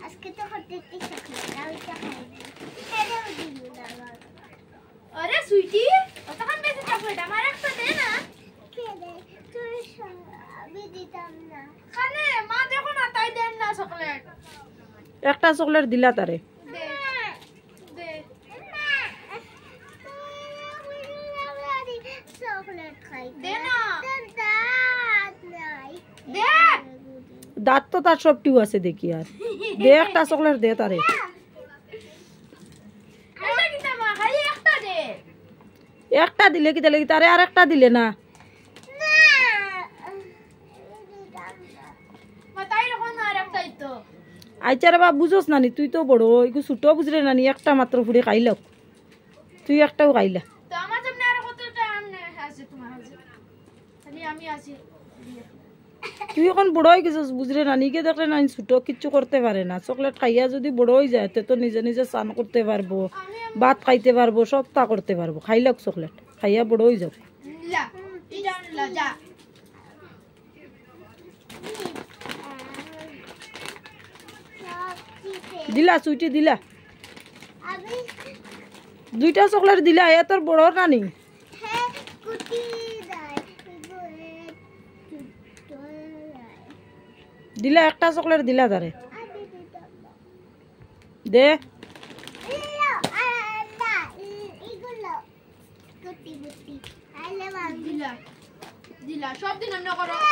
আজকে তো হতে চকলেট ওইটা খাইনি এটাও দিল না আরে সুইটি কতক্ষণ বেশি চকলেট আমার একটা দে না কে দে তুই আমি দিতাম না খানে মা দেখো না তাই দেন না চকলেট একটা চকলেট দিলা তারে দে দে চকলেট খাই দে না দাঁত নাই দে দাঁত তো তার সবটিও আছে দেখি আর দে একটা চকলেট দে তারে এটা কি মা খালি একটা দে একটা দিলে কি তাহলে তারে আর একটা দিলে না আইচার বা বুঝোস নানি তুই তো বড় এগু ছোট বুঝলে নানি একটা মাত্র ফুড়ে খাইল তুই একটাও খাইলা তুই এখন বড় হয়ে গেছিস বুঝলে নানিকে দেখলে নানি ছোট কিচ্ছু করতে পারে না চকলেট খাইয়া যদি বড় হয়ে যায় তো নিজে নিজে স্নান করতে পারবো ভাত খাইতে পারবো সব তা করতে পারবো খাইলক চকলেট খাইয়া বড় হয়ে যাবে দিলা সুইটি দিলা দুইটা চকলেট দিলা এ তোর বড় নানি দিলা একটা চকলেট দিলা তারে দে সব দিন আমরা করো